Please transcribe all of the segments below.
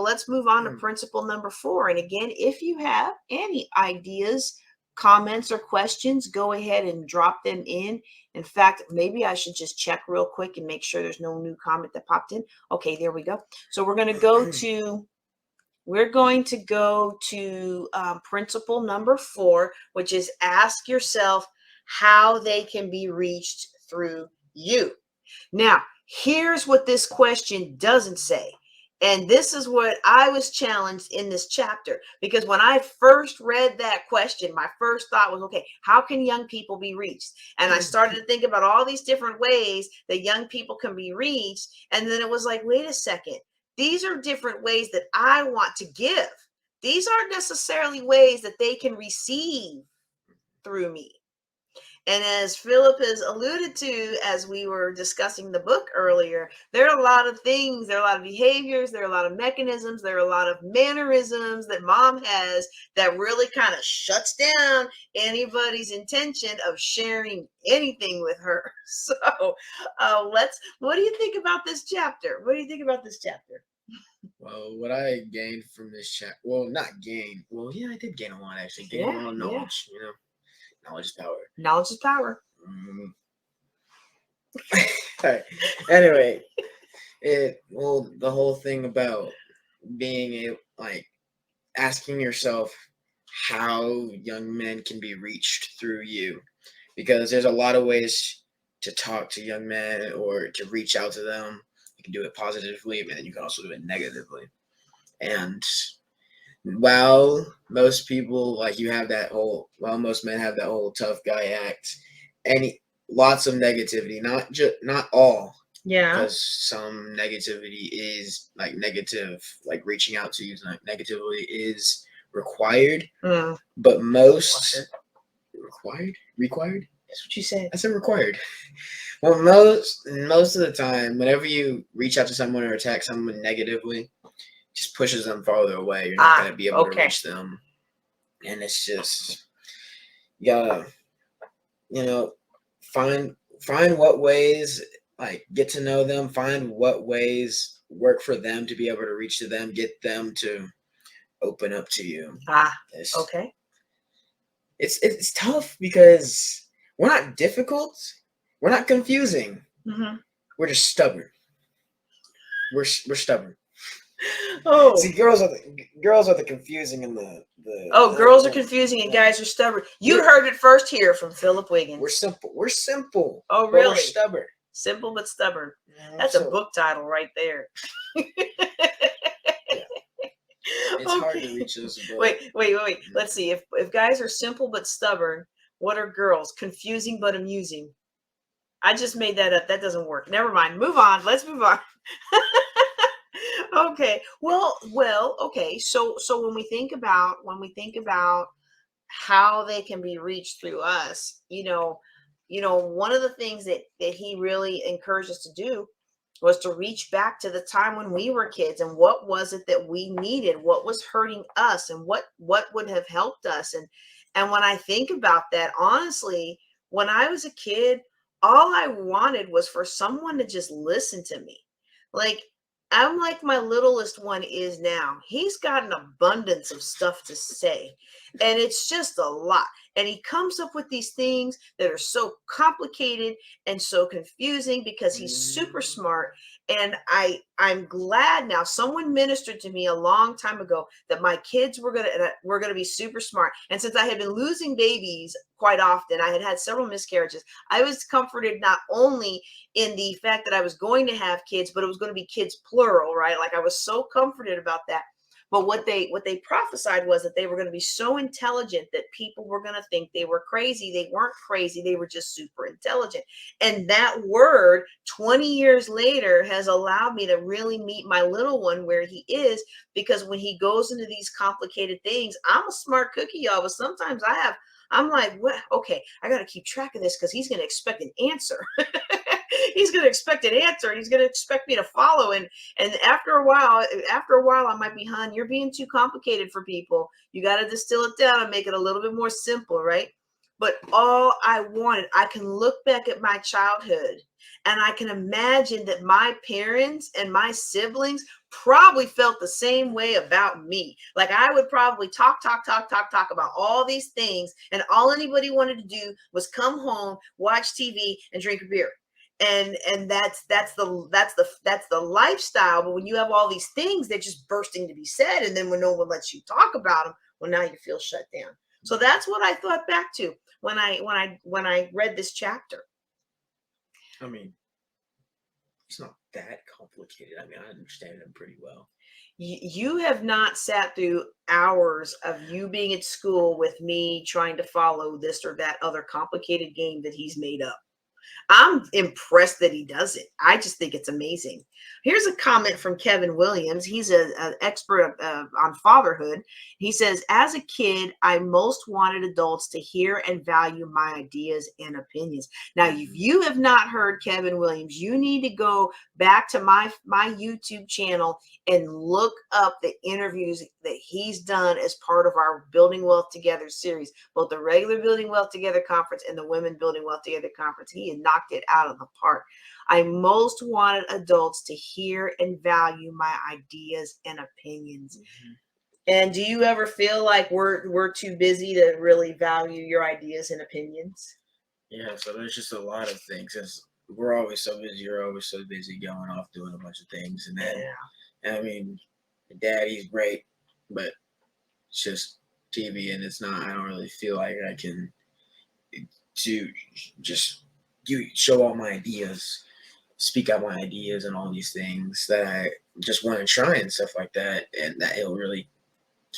let's move on to principle number 4. And again, if you have any ideas, comments, or questions, go ahead and drop them in. In fact, maybe I should just check real quick and make sure there's no new comment that popped in. Okay, there we go. So we're going to go to principle number 4, which is ask yourself how they can be reached through you. Now, here's what this question doesn't say. And this is what I was challenged in this chapter, because when I first read that question, my first thought was, okay, how can young people be reached? And I started to think about all these different ways that young people can be reached. And then it was like, wait a second. These are different ways that I want to give. These aren't necessarily ways that they can receive through me. And as Philip has alluded to, as we were discussing the book earlier, there are a lot of things, there are a lot of behaviors, there are a lot of mechanisms, there are a lot of mannerisms that mom has that really kind of shuts down anybody's intention of sharing anything with her. So what do you think about this chapter? What do you think about this chapter? Well, what I gained from this chapter, well, not gain. Well, yeah, I did gain a lot, actually. Gain a lot of knowledge, you know. Knowledge is power. Knowledge is power. All right. Anyway, the whole thing about being asking yourself how young men can be reached through you, because there's a lot of ways to talk to young men or to reach out to them. You can do it positively, and then you can also do it negatively. And while most people most men have that whole tough guy act, lots of negativity, not all. Yeah. Because some negativity is negative, reaching out to you negatively is required. But most required? That's what you said. I said required. Well, most of the time, whenever you reach out to someone or attack someone negatively, just pushes them farther away. You're not going to be able to reach them. And it's just, you gotta, find what ways, get to know them, find what ways work for them to be able to reach to them, get them to open up to you. Okay. It's tough because we're not difficult. We're not confusing. Mm-hmm. We're just stubborn. We're stubborn. Oh, see, girls are the confusing and the girls are confusing and guys are stubborn. You heard it first here from Philip Wiggins. We're simple. Oh, really? We're stubborn. Simple but stubborn. That's a book title right there. It's hard to reach those. Wait. Let's see. If guys are simple but stubborn, what are girls? Confusing but amusing. I just made that up. That doesn't work. Never mind. Move on. Let's move on. Okay. Well, okay. So when we think about how they can be reached through us, one of the things that he really encouraged us to do was to reach back to the time when we were kids and what was it that we needed, what was hurting us, and what would have helped us. And when I think about that, honestly, when I was a kid, all I wanted was for someone to just listen to me. I'm like my littlest one is now. He's got an abundance of stuff to say, and it's just a lot. And he comes up with these things that are so complicated and so confusing because he's super smart. And I'm glad now someone ministered to me a long time ago that my kids were gonna be super smart. And since I had been losing babies quite often, I had several miscarriages, I was comforted not only in the fact that I was going to have kids, but it was going to be kids plural, right? I was so comforted about that. But what they prophesied was that they were going to be so intelligent that people were going to think they were crazy. They weren't crazy. They were just super intelligent. And that word 20 years later has allowed me to really meet my little one where he is, because when he goes into these complicated things, I'm a smart cookie, y'all, but sometimes I'm like, what? Okay, I got to keep track of this because he's going to expect an answer. He's going to expect an answer. He's going to expect me to follow. And after a while, I might be, hon, you're being too complicated for people. You got to distill it down and make it a little bit more simple, right? But all I wanted, I can look back at my childhood and I can imagine that my parents and my siblings probably felt the same way about me. Like I would probably talk about all these things, and all anybody wanted to do was come home, watch TV, and drink a beer. And that's the lifestyle. But when you have all these things, they're just bursting to be said, and then when no one lets you talk about them, well, now you feel shut down. So that's what I thought back to when I read this chapter. I mean, it's not that complicated. I mean, I understand them pretty well. You have not sat through hours of you being at school with me trying to follow this or that other complicated game that he's made up. I'm impressed that he does it. I just think it's amazing. Here's a comment from Kevin Williams. He's an expert on fatherhood. He says, as a kid, I most wanted adults to hear and value my ideas and opinions. Now, if you have not heard Kevin Williams, you need to go back to my YouTube channel and look up the interviews that he's done as part of our Building Wealth Together series, both the regular Building Wealth Together conference and the Women Building Wealth Together conference. He had knocked it out of the park. I most wanted adults to hear and value my ideas and opinions. Mm-hmm. And do you ever feel like we're too busy to really value your ideas and opinions? Yeah, so there's just a lot of things. We're always so busy. You're always so busy going off doing a bunch of things. And then, I mean, Daddy's great, but it's just TV, and it's not, I don't really feel like I can to just show all my ideas, speak out my ideas and all these things that I just want to try and stuff like that. And that he'll really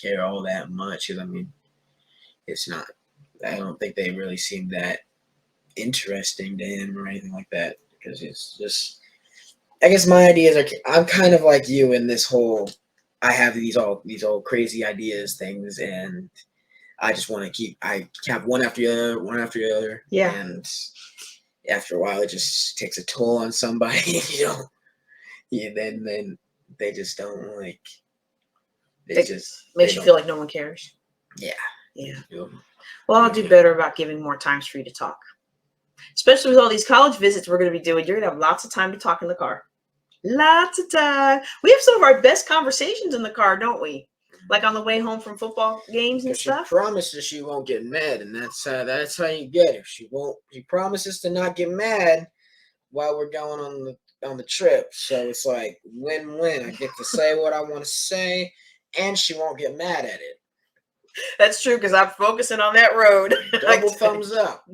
care all that much. Because, I mean, it's not, I don't think they really seem that interesting to him or anything like that, because it's just, I guess my ideas are, I'm kind of like you in this whole, I have these old crazy ideas things, and I just want to I have one after the other. Yeah. And after a while, it just takes a toll on somebody, then they just don't like, Makes you feel like no one cares. Yeah. Yeah. Well, I'll do better about giving more times for you to talk. Especially with all these college visits we're going to be doing. You're going to have lots of time to talk in the car. Lots of time. We have some of our best conversations in the car, don't we? Like on the way home from football games and stuff. She promises she won't get mad, and that's how you get her. She promises to not get mad while we're going on the trip. So it's like win-win. I get to say what I want to say, and she won't get mad at it. That's true, because I'm focusing on that road. Double thumbs up.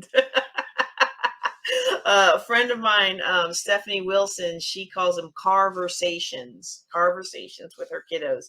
A friend of mine, Stephanie Wilson, she calls them conversations with her kiddos.